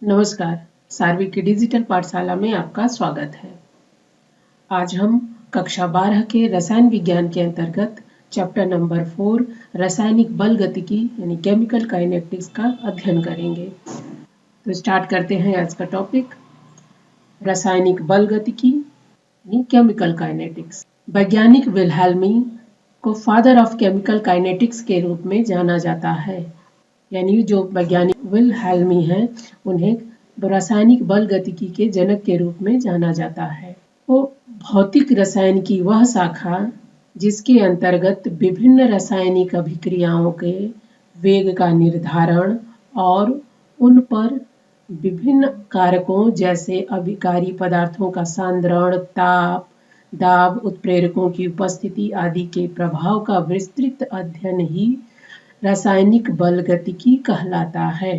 नमस्कार, सार्विक की डिजिटल पाठशाला में आपका स्वागत है। आज हम कक्षा 12 के रसायन विज्ञान के अंतर्गत चैप्टर नंबर 4 रासायनिक बल गतिकी यानी केमिकल काइनेटिक्स का अध्ययन करेंगे। तो स्टार्ट करते हैं आज का टॉपिक, रासायनिक बल गतिकी यानी केमिकल काइनेटिक्स। वैज्ञानिक विल्हेल्मी को फादर ऑफ केमिकल काइनेटिक्स के रूप में जाना जाता है। यानी जो वैज्ञानिक विल्हेल्मी हैं उन्हें रासायनिक बल गतिकी के जनक के रूप में जाना जाता है। वो भौतिक रसायन की वह शाखा जिसके अंतर्गत विभिन्न रासायनिक अभिक्रियाओं के वेग का निर्धारण और उन पर विभिन्न कारकों जैसे अभिकारी पदार्थों का सांद्रण, ताप, दाब, उत्प्रेरकों की उपस्थिति आदि के प्रभाव का विस्तृत अध्ययन ही रासायनिक बल गतिकी कहलाता है।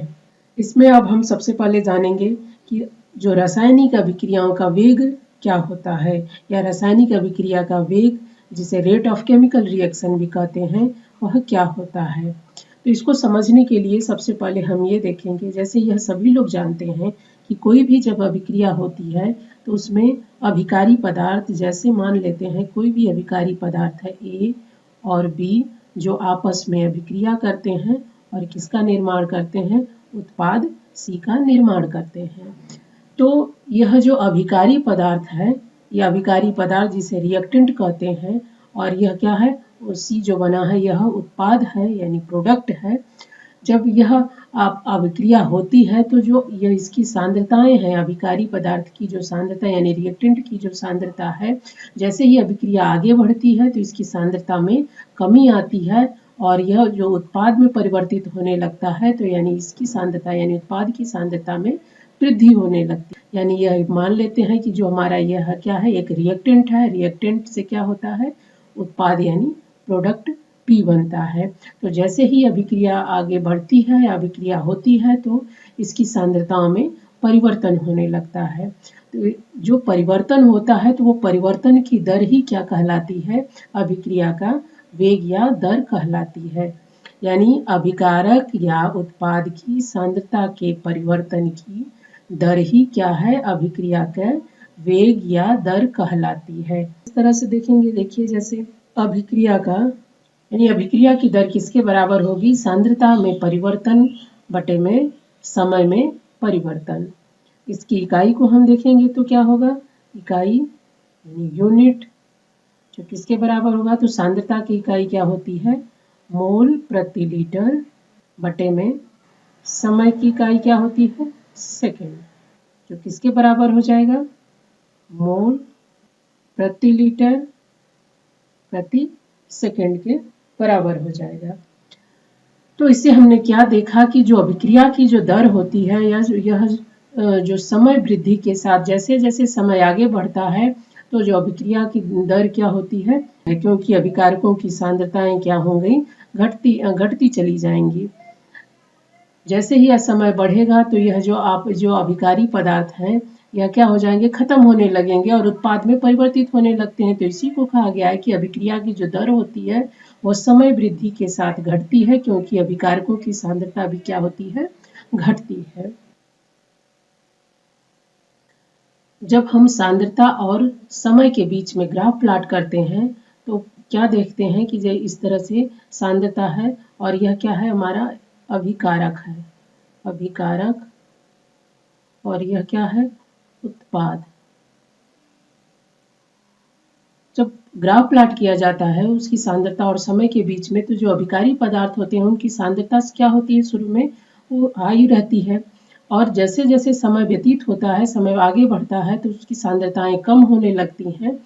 इसमें अब हम सबसे पहले जानेंगे कि जो रासायनिक अभिक्रियाओं का वेग क्या होता है या रासायनिक अभिक्रिया का वेग जिसे रेट ऑफ केमिकल रिएक्शन भी कहते हैं वह क्या होता है। तो इसको समझने के लिए सबसे पहले हम ये देखेंगे, जैसे यह सभी लोग जानते हैं कि कोई भी जब अभिक्रिया होती है तो उसमें अभिकारी पदार्थ, जैसे मान लेते हैं कोई भी अभिकारी पदार्थ है A और B जो आपस में अभिक्रिया करते हैं और किसका निर्माण करते हैं, उत्पाद C का निर्माण करते हैं। तो यह जो अभिकारी पदार्थ है, यह अभिकारी पदार्थ जिसे रिएक्टेंट कहते हैं, और यह क्या है, C जो बना है यह उत्पाद है यानी प्रोडक्ट है। जब यह अभिक्रिया होती है तो जो यह इसकी सांद्रताएं हैं, अभिकारी पदार्थ की जो सांद्रता यानी रिएक्टेंट की जो सांद्रता है, जैसे ही अभिक्रिया आगे बढ़ती है तो इसकी सांद्रता में कमी आती है और यह जो उत्पाद में परिवर्तित होने लगता है तो यानी इसकी सांद्रता यानी उत्पाद की सांद्रता में वृद्धि होने लगती है। यानी यह मान लेते हैं कि जो हमारा यह क्या है, एक रिएक्टेंट है, रिएक्टेंट से क्या होता है, उत्पाद यानी प्रोडक्ट P बनता है। तो जैसे ही अभिक्रिया आगे बढ़ती है, अभिक्रिया होती है तो इसकी सांद्रताओं में परिवर्तन होने लगता है। तो जो परिवर्तन होता है तो वो परिवर्तन की दर ही क्या कहलाती है, अभिक्रिया का वेग या दर कहलाती है। यानी अभिकारक या उत्पाद की सांद्रता के परिवर्तन की दर ही क्या है, अभिक्रिया का वेग या दर कहलाती है। इस तरह से देखेंगे, देखिए जैसे अभिक्रिया का यानी अभिक्रिया की दर किसके बराबर होगी, सांद्रता में परिवर्तन बटे में समय में परिवर्तन। इसकी इकाई को हम देखेंगे तो क्या होगा, इकाई यानी यूनिट जो किसके बराबर होगा, तो सांद्रता की इकाई क्या होती है, मोल प्रति लीटर बटे में समय की इकाई क्या होती है, सेकेंड, जो किसके बराबर हो जाएगा, मोल प्रति लीटर प्रति सेकेंड के बराबर हो जाएगा। तो इससे हमने क्या देखा कि जो अभिक्रिया की जो दर होती है या यह जो समय वृद्धि के साथ जैसे जैसे समय आगे बढ़ता है तो जो अभिक्रिया की दर क्या होती है, क्योंकि अभिकारकों की सांद्रताएं क्या हो गई, घटती चली जाएंगी। जैसे ही यह समय बढ़ेगा तो यह जो अभिकारी पदार्थ हैं यह क्या हो जाएंगे, खत्म होने लगेंगे और उत्पाद में परिवर्तित होने लगते हैं। तो इसी को कहा गया है कि अभिक्रिया की जो दर होती है वो समय वृद्धि के साथ घटती है, क्योंकि अभिकारकों की सांद्रता भी क्या होती है, घटती है। जब हम सांद्रता और समय के बीच में ग्राफ प्लॉट करते हैं तो क्या देखते हैं कि इस तरह से सांद्रता है और यह क्या है, हमारा अभिकारक है, अभिकारक, और यह क्या है, उत्पाद। जब ग्राफ प्लॉट किया जाता है उसकी सांद्रता और समय के बीच में, तो जो अभिकारी पदार्थ होते हैं उनकी सांद्रता क्या होती है, शुरू में वो हाई रहती है और जैसे जैसे समय व्यतीत होता है, समय आगे बढ़ता है तो उसकी सांद्रताएं कम होने लगती हैं।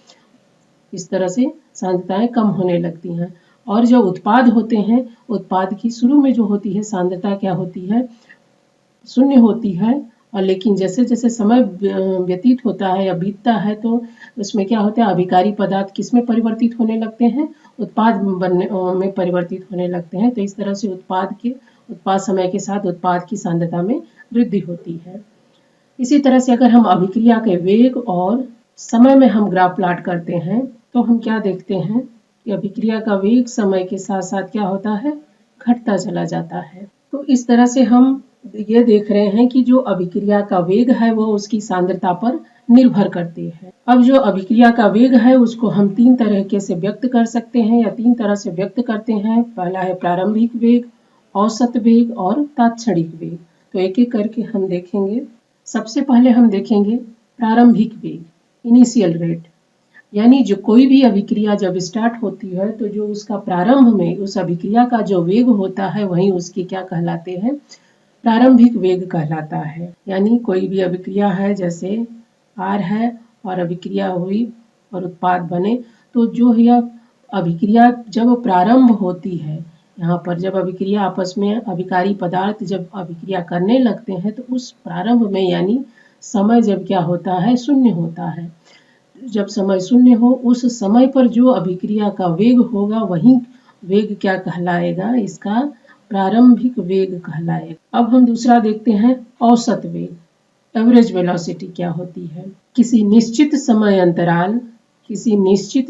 इस तरह से सांद्रताएं कम होने लगती हैं। और जो उत्पाद होते हैं, उत्पाद की शुरू में जो होती है सांद्रता क्या होती है, शून्य होती है, और लेकिन जैसे जैसे समय व्यतीत होता है या बीतता है तो उसमें क्या होता है, अभिकारी पदार्थ किस में परिवर्तित होने लगते हैं, उत्पाद में परिवर्तित होने लगते हैं। तो इस तरह से उत्पाद समय के साथ उत्पाद की सांद्रता में वृद्धि होती है। इसी तरह से अगर हम अभिक्रिया के वेग और समय में हम ग्राफ प्लॉट करते हैं तो हम क्या देखते हैं कि अभिक्रिया का वेग समय के साथ साथ क्या होता है, घटता चला जाता है। तो इस तरह से हम ये देख रहे हैं कि जो अभिक्रिया का वेग है वो उसकी सांद्रता पर निर्भर करती है। अब जो अभिक्रिया का वेग है उसको हम 3 तरीके से व्यक्त कर सकते हैं या 3 तरह से व्यक्त करते हैं। पहला है प्रारंभिक वेग, औसत वेग और तात्क्षणिक वेग। तो एक एक करके हम देखेंगे। सबसे पहले हम देखेंगे प्रारंभिक वेग, इनिशियल रेट, यानी जो कोई भी अभिक्रिया जब स्टार्ट होती है तो जो उसका प्रारंभ में उस अभिक्रिया का जो वेग होता है वही उसके क्या कहलाते हैं, प्रारंभिक वेग कहलाता है। यानी कोई भी अभिक्रिया है, जैसे R है और अभिक्रिया हुई और उत्पाद बने, तो जो यह अभिक्रिया जब प्रारंभ होती है, यहाँ पर जब अभिक्रिया आपस में अभिकारी पदार्थ जब अभिक्रिया करने लगते हैं तो उस प्रारंभ में यानी समय जब क्या होता है, शून्य होता है। जब समय शून्य हो उस समय पर जो अभिक्रिया का वेग होगा वही वेग क्या कहलाएगा, इसका प्रारंभिक वेग कहलाएगा। अब हम दूसरा देखते हैं औसत वेग, एवरेज वेलोसिटी क्या होती है। किसी निश्चित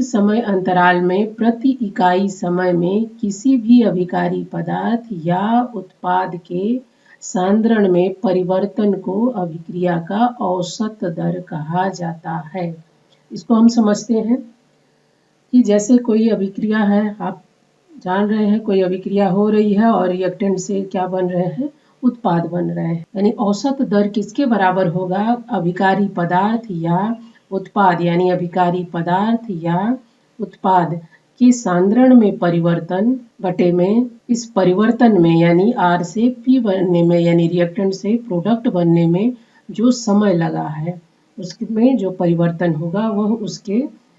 समय अंतराल में प्रति इकाई समय में किसी भी अभिकारी पदार्थ या उत्पाद के सांद्रण में परिवर्तन को अभिक्रिया का औसत दर कहा जाता है। इसको हम समझते हैं कि जैसे कोई अभिक्रिया है, आप जान रहे हैं कोई अभिक्रिया हो रही है और रिएक्टेंट से क्या बन रहे हैं, उत्पाद बन रहे हैं। यानी औसत दर किसके बराबर होगा, अभिकारी पदार्थ या उत्पाद, यानी अभिकारी पदार्थ या उत्पाद के सांद्रण में परिवर्तन बटे में इस परिवर्तन में यानी R से P बनने में यानी रिएक्टेंट से प्रोडक्ट बनने में जो समय लगा है उसमें जो परिवर्तन होगा वह उसके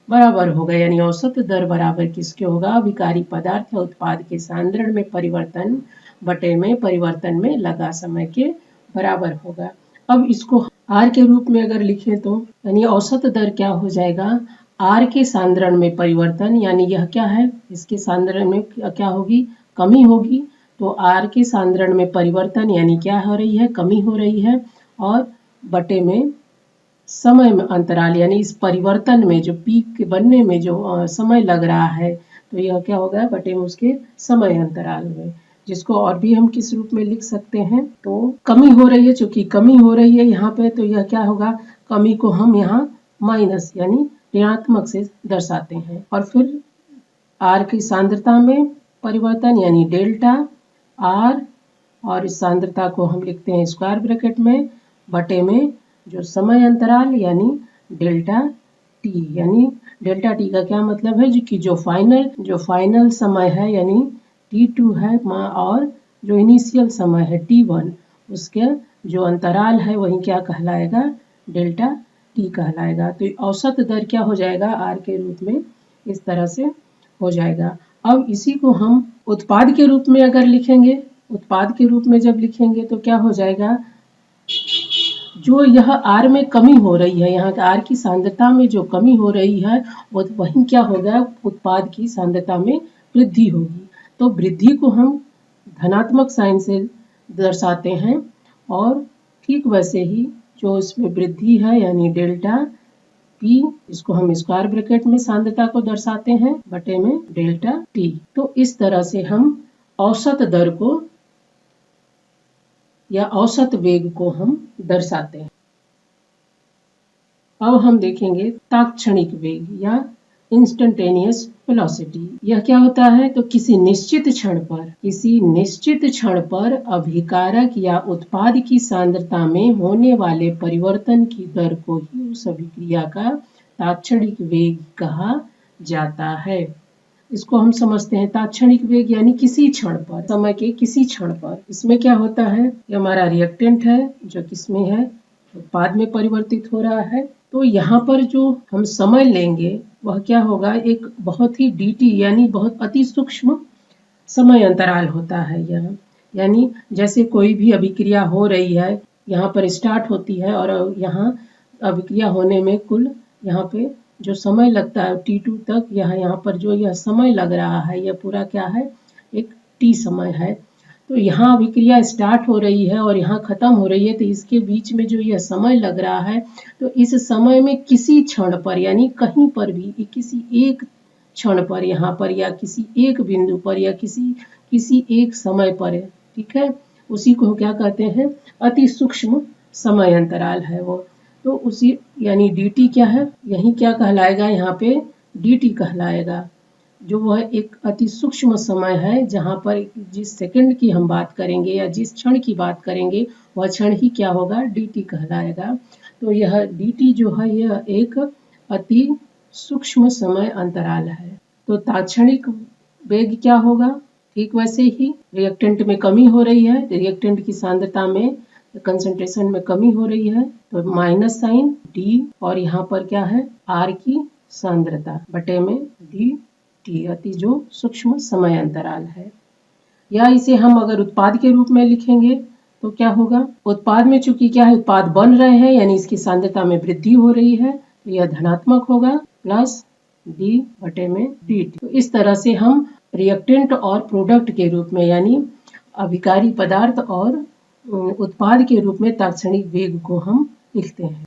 बराबर होगा। यानी औसत दर बराबर किसके होगा, अभिकारी पदार्थ या उत्पाद के सांद्रण में परिवर्तन बटे में परिवर्तन में लगा समय के बराबर होगा। अब इसको R के रूप में अगर लिखें तो यानी औसत दर क्या हो जाएगा, R के सांद्रण में परिवर्तन, यानी यह क्या है, इसके सांद्रण में क्या होगी, कमी होगी। तो R के सांद्रण में परिवर्तन यानी क्या हो रही है, कमी हो रही है, और बटे में समय में अंतराल यानी इस परिवर्तन में जो पीक के बनने में जो समय लग रहा है तो यह क्या होगा, बटे में उसके समय अंतराल में, जिसको और भी हम किस रूप में लिख सकते हैं, तो कमी हो रही है, चूंकि कमी हो रही है यहाँ पे तो यह क्या होगा, कमी को हम यहाँ माइनस यानी ऋणात्मक से दर्शाते हैं। और फिर R की सांद्रता में परिवर्तन यानी डेल्टा R, और इस सांद्रता को हम लिखते हैं स्क्वायर ब्रैकेट में बटे में जो समय अंतराल यानी डेल्टा टी। यानी डेल्टा टी का क्या मतलब है कि जो फाइनल समय है यानी T2 है और जो इनिशियल समय है T1, उसके जो अंतराल है वही क्या कहलाएगा, डेल्टा टी कहलाएगा। तो औसत दर क्या हो जाएगा, R के रूप में इस तरह से हो जाएगा। अब इसी को हम उत्पाद के रूप में अगर लिखेंगे, उत्पाद के रूप में जब लिखेंगे तो क्या हो जाएगा, जो यह R में कमी हो रही है, यहाँ R की सांद्रता में जो कमी हो रही है वो वही क्या होगा, उत्पाद की सांद्रता में वृद्धि होगी। तो वृद्धि को हम धनात्मक साइन से दर्शाते हैं, और ठीक वैसे ही जो इसमें वृद्धि है यानी डेल्टा P, इसको हम स्क्वायर ब्रैकेट में सांद्रता को दर्शाते हैं बटे में डेल्टा T। तो इस तरह से हम औसत दर को या औसत वेग को हम दर्शाते हैं। अब हम देखेंगे तात्क्षणिक वेग या इंस्टेंटेनियस वेलोसिटी। यह क्या होता है, तो किसी निश्चित क्षण पर अभिकारक या उत्पाद की सांद्रता में होने वाले परिवर्तन की दर को ही उस अभिक्रिया का तात्क्षणिक वेग कहा जाता है। इसको हम समझते हैं तात्क्षणिक वेग यानी किसी क्षण पर, समय के किसी क्षण पर। इसमें क्या होता है, ये हमारा रिएक्टेंट है जो किसमें है, उत्पाद में परिवर्तित हो रहा है। तो यहाँ पर जो हम समय लेंगे वह क्या होगा, एक बहुत ही dt यानी बहुत अति सूक्ष्म समय अंतराल होता है यह। यानी जैसे कोई भी अभिक्रिया हो रही है, यहाँ पर स्टार्ट होती है और यहाँ अभिक्रिया होने में कुल यहाँ पे जो समय लगता है T2 तक, यहाँ पर जो यह समय लग रहा है यह पूरा क्या है, एक T समय है। तो यहाँ अभिक्रिया स्टार्ट हो रही है और यहाँ खत्म हो रही है, तो इसके बीच में जो यह समय लग रहा है, तो इस समय में किसी क्षण पर यानी कहीं पर भी किसी एक क्षण पर यहाँ पर या किसी एक बिंदु पर या किसी एक समय पर, ठीक है, उसी को क्या कहते हैं, अति सूक्ष्म समय अंतराल है वो। तो उसी यानी dt क्या है, यही क्या कहलाएगा, यहाँ पे dt कहलाएगा, जो वह एक अति सूक्ष्म समय है जहाँ पर जिस सेकंड की हम बात करेंगे या जिस क्षण की बात करेंगे वह क्षण ही क्या होगा, dt कहलाएगा। तो यह dt जो है यह एक अति सूक्ष्म समय अंतराल है। तो तात्क्षणिक वेग क्या होगा, ठीक वैसे ही रिएक्टेंट में कमी हो रही है, रिएक्टेंट की सांद्रता में, कंसंट्रेशन में कमी हो रही है, तो माइनस साइन d और यहाँ पर क्या है, r की सांद्रता बटे में dt, अति जो सूक्ष्म समय अंतराल है। या इसे हम अगर उत्पाद के रूप में लिखेंगे तो क्या होगा, उत्पाद में चूंकि क्या है, उत्पाद बन रहे हैं यानी इसकी सांद्रता में वृद्धि हो रही है, तो यह धनात्मक होगा प्लस d बटे में dt। तो इस तरह से हम रिएक्टेंट और प्रोडक्ट के रूप में यानी अभिकारी पदार्थ और उत्पाद के रूप में तात्क्षणिक वेग को हम लिखते हैं।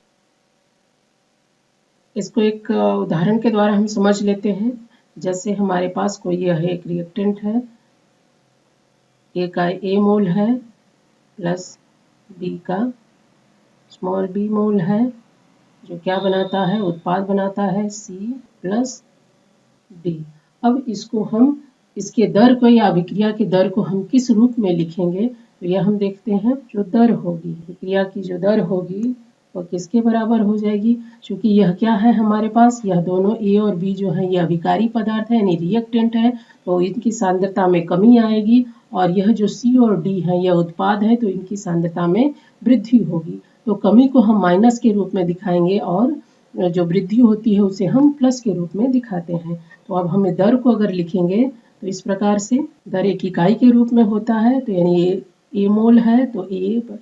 इसको एक उदाहरण के द्वारा हम समझ लेते हैं। जैसे हमारे पास कोई यह एक रिएक्टेंट है, A का A मोल है प्लस B का स्मॉल b मोल है, जो क्या बनाता है, उत्पाद बनाता है C प्लस D। अब इसको हम, इसके दर को या अभिक्रिया के दर को हम किस रूप में लिखेंगे, तो यह हम देखते हैं। जो दर होगी, अभिक्रिया की जो दर होगी वो किसके बराबर हो जाएगी, क्योंकि यह क्या है हमारे पास, यह दोनों A और B जो है ये अभिकारी पदार्थ है यानी रिएक्टेंट है, तो इनकी सांद्रता में कमी आएगी, और यह जो C और D है यह उत्पाद है, तो इनकी सांद्रता में वृद्धि होगी। तो कमी को हम माइनस के रूप में दिखाएंगे और जो वृद्धि होती है उसे हम प्लस के रूप में दिखाते हैं। तो अब हमें दर को अगर लिखेंगे तो इस प्रकार से, दर एक इकाई के रूप में होता है, तो यानी A मोल है तो A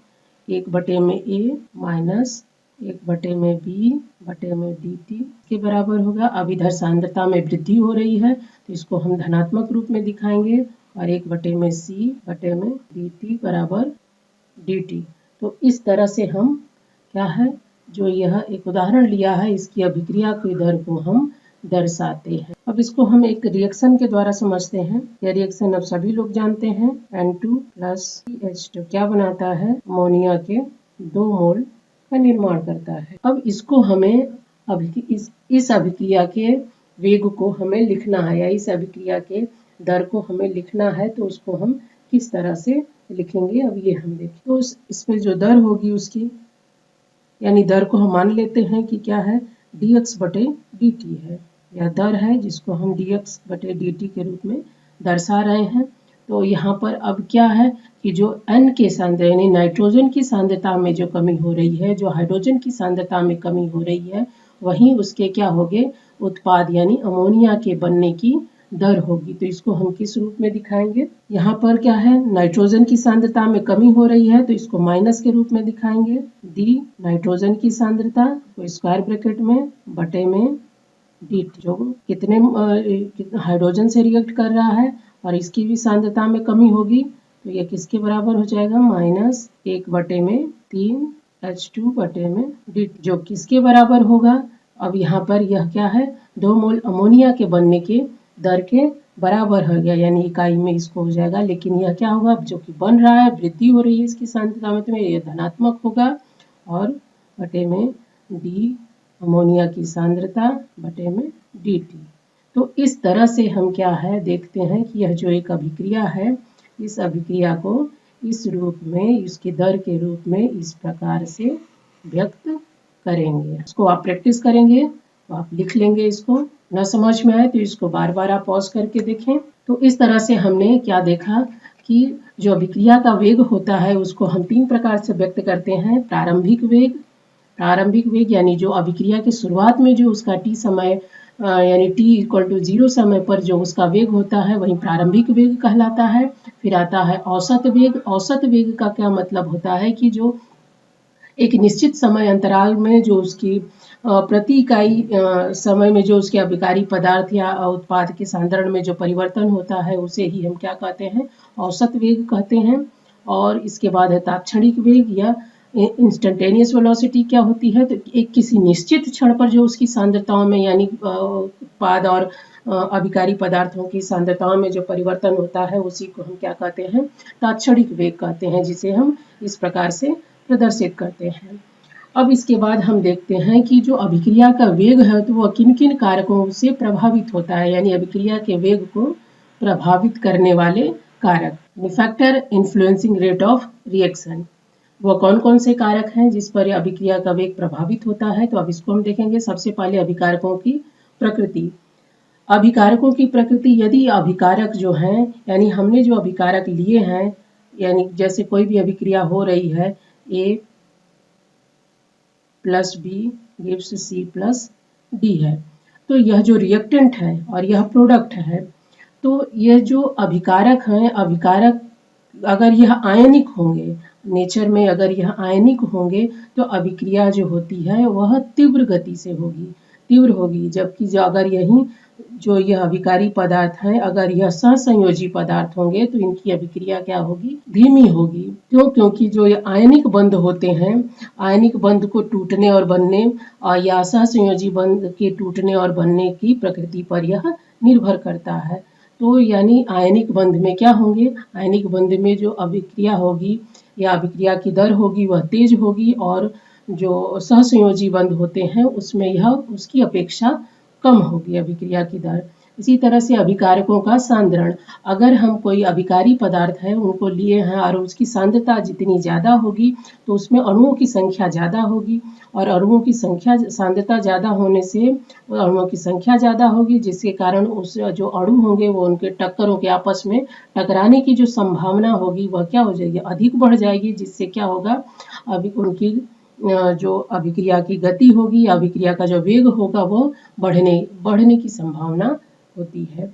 1 बटे में A माइनस 1 बटे में B बटे में dt के बराबर होगा। अब इधर सांद्रता में वृद्धि हो रही है तो इसको हम धनात्मक रूप में दिखाएंगे, और 1 बटे में C बटे में dt बराबर dt। तो इस तरह से हम क्या है, जो यह एक उदाहरण लिया है इसकी अभिक्रिया की दर को हम दर्शाते हैं। अब इसको हम एक रिएक्शन के द्वारा समझते हैं। यह रिएक्शन अब सभी लोग जानते हैं, N2 प्लस CH2 क्या बनाता है, अमोनिया के 2 मोल का निर्माण करता है। अब इसको हमें इस अभिक्रिया के वेग को हमें लिखना है, या इस अभिक्रिया के दर को हमें लिखना है, तो उसको हम किस तरह से लिखेंगे, अब ये हम देखें। तो इसमें जो दर होगी उसकी, यानी दर को हम मान लेते हैं कि क्या है, dx बटे dt है, यह दर है जिसको हम dx बटे dt के रूप में दर्शा रहे हैं। तो यहाँ पर अब क्या है कि जो N के सांद्रता यानी नाइट्रोजन की सांद्रता में जो कमी हो रही है, जो हाइड्रोजन की सांद्रता में कमी हो रही है, वहीं उसके क्या होंगे, उत्पाद यानी अमोनिया के बनने की दर होगी। तो इसको हम किस रूप में दिखाएंगे, यहाँ पर क्या है, नाइट्रोजन की सांद्रता में कमी हो रही है तो इसको माइनस के रूप में दिखाएंगे। डी नाइट्रोजन की सांद्रता को स्क्वायर ब्रैकेट में बटे में डी, जो कितने हाइड्रोजन से रिएक्ट कर रहा है और इसकी भी सांद्रता में कमी होगी, तो यह किसके बराबर हो जाएगा, माइनस 1 बटे में 3 H2 बटे में डी, जो किसके बराबर होगा। अब यहाँ पर यह क्या है, 2 मोल अमोनिया के बनने के दर के बराबर हो गया, यानी इकाई में इसको हो जाएगा। लेकिन यह क्या होगा, जो कि बन रहा है, वृद्धि हो रही है इसकी सांद्रता में, तो यह धनात्मक होगा, और बटे में डी अमोनिया की सांद्रता बटे में dt। तो इस तरह से हम क्या है देखते हैं कि यह जो एक अभिक्रिया है, इस अभिक्रिया को इस रूप में, इसकी दर के रूप में इस प्रकार से व्यक्त करेंगे। इसको आप प्रैक्टिस करेंगे तो आप लिख लेंगे, इसको न समझ में आए तो इसको बार बार आप पॉज करके देखें। तो इस तरह से हमने क्या देखा कि जो अभिक्रिया का वेग होता है उसको हम 3 प्रकार से व्यक्त करते हैं। प्रारंभिक वेग यानी जो अभिक्रिया की शुरुआत में जो उसका t समय यानी t = 0 समय पर जो उसका वेग होता है वही प्रारंभिक वेग कहलाता है। फिर आता है औसत वेग। औसत वेग का क्या मतलब होता है कि जो एक निश्चित समय अंतराल में जो उसकी प्रति इकाई समय में जो उसके अभिकारी पदार्थ या उत्पाद के सांद्रण में जो परिवर्तन होता है उसे ही हम क्या कहते हैं, औसत वेग कहते हैं। और इसके बाद है तात्क्षणिक वेग या इंस्टेंटेनियस वेलोसिटी। क्या होती है, तो एक किसी निश्चित क्षण पर जो उसकी सांद्रताओं में यानी उत्पाद और अभिकारी पदार्थों की सांद्रताओं में जो परिवर्तन होता है उसी को हम क्या कहते हैं, तात्क्षणिक वेग कहते हैं, जिसे हम इस प्रकार से प्रदर्शित करते हैं। अब इसके बाद हम देखते हैं कि जो अभिक्रिया का वेग है तो वह किन किन कारकों से प्रभावित होता है, यानी अभिक्रिया के वेग को प्रभावित करने वाले कारक, factor influencing rate of reaction. वो कौन कौन से कारक हैं जिस पर अभिक्रिया का वेग प्रभावित होता है, तो अब इसको हम देखेंगे। सबसे पहले अभिकारकों की प्रकृति। अभिकारकों की प्रकृति, यदि अभिकारक जो हैं, यानी हमने जो अभिकारक लिए हैं, यानी जैसे कोई भी अभिक्रिया हो रही है, A plus B gives C plus D है, तो यह जो रिएक्टेंट है और यह प्रोडक्ट है, तो यह जो अभिकारक हैं, अभिकारक अगर यह आयनिक होंगे, नेचर में अगर यह आयनिक होंगे तो अभिक्रिया जो होती है वह तीव्र गति से होगी, जबकि जो अगर यह अभिकारी पदार्थ हैं, अगर यह सहसंयोजी पदार्थ होंगे तो इनकी अभिक्रिया क्या होगी, धीमी होगी। क्यों? क्योंकि जो ये आयनिक बंध होते हैं, आयनिक बंध को टूटने और बनने या सहसंयोजी बंध के टूटने और बनने की प्रकृति पर यह निर्भर करता है। तो यानी आयनिक बंध में क्या होंगे, आयनिक बंध में जो अभिक्रिया होगी या अभिक्रिया की दर होगी वह तेज होगी, और जो सहसंयोजी बंध होते हैं उसमें यह उसकी अपेक्षा कम होगी अभिक्रिया की दर। इसी तरह से अभिकारकों का सांद्रण, अगर हम कोई अभिकारी पदार्थ है उनको लिए हैं और उसकी सांद्रता जितनी ज़्यादा होगी तो उसमें अणुओं की संख्या ज़्यादा होगी, और अणुओं की संख्या, सांद्रता ज़्यादा होने से अणुओं की संख्या ज़्यादा होगी, जिसके कारण उस जो अणु होंगे वो उनके टक्करों के आपस में टकराने की जो संभावना होगी वह क्या हो जाएगी, अधिक बढ़ जाएगी, जिससे क्या होगा, अभी उनकी जो अभिक्रिया की गति होगी, अभिक्रिया का जो वेग होगा वो बढ़ने की संभावना होती है।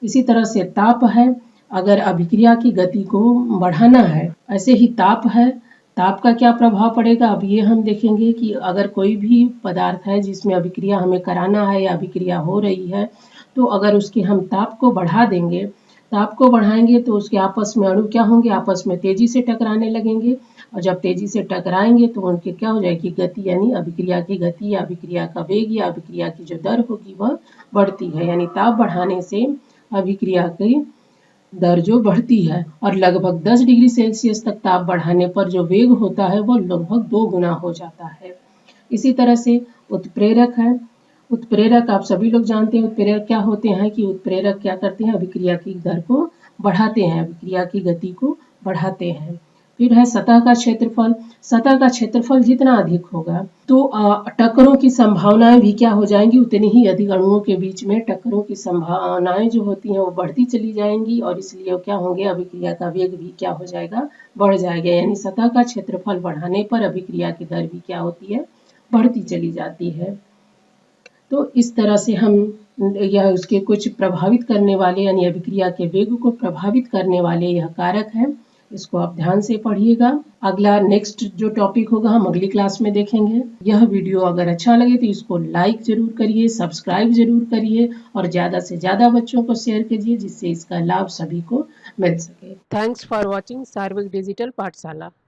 इसी तरह से ताप है, अगर अभिक्रिया की गति को बढ़ाना है, ऐसे ही ताप है, ताप का क्या प्रभाव पड़ेगा, अब ये हम देखेंगे कि अगर कोई भी पदार्थ है जिसमें अभिक्रिया हमें कराना है या अभिक्रिया हो रही है, तो अगर उसके हम ताप को बढ़ा देंगे, ताप को बढ़ाएंगे तो उसके आपस में अणु क्या होंगे, आपस में तेजी से टकराने लगेंगे, और जब तेजी से टकराएंगे तो उनके क्या हो जाएगी, गति, यानी अभिक्रिया की गति या अभिक्रिया का वेग या अभिक्रिया की जो दर होगी वह बढ़ती है। यानी ताप बढ़ाने से अभिक्रिया की दर जो बढ़ती है, और लगभग 10 डिग्री सेल्सियस तक ताप बढ़ाने पर जो वेग होता है वो लगभग 2 गुना हो जाता है। इसी तरह से उत्प्रेरक है, उत्प्रेरक आप सभी लोग जानते हैं उत्प्रेरक क्या होते हैं, कि उत्प्रेरक क्या करते हैं, अभिक्रिया की दर को बढ़ाते हैं, अभिक्रिया की गति को बढ़ाते हैं। फिर है सतह का क्षेत्रफल, सतह का क्षेत्रफल जितना अधिक होगा तो टक्करों की संभावनाएं भी क्या हो जाएंगी, उतनी ही अधिक अणुओं के बीच में टक्करों की संभावनाएं जो होती हैं वो बढ़ती चली जाएंगी, और इसलिए क्या होंगे, अभिक्रिया का वेग भी क्या हो जाएगा, बढ़ जाएगा। यानी सतह का क्षेत्रफल बढ़ाने पर अभिक्रिया की दर भी क्या होती है, बढ़ती चली जाती है। तो इस तरह से हम यह उसके कुछ प्रभावित करने वाले, यानी अभिक्रिया के वेग को प्रभावित करने वाले यह कारक हैं, इसको आप ध्यान से पढ़िएगा। अगला नेक्स्ट जो टॉपिक होगा हम अगली क्लास में देखेंगे। यह वीडियो अगर अच्छा लगे तो इसको लाइक जरूर करिए, सब्सक्राइब जरूर करिए, और ज़्यादा से ज़्यादा बच्चों को शेयर कीजिए जिससे इसका लाभ सभी को मिल सके। थैंक्स फॉर वॉचिंग सार्वक डिजिटल पाठशाला।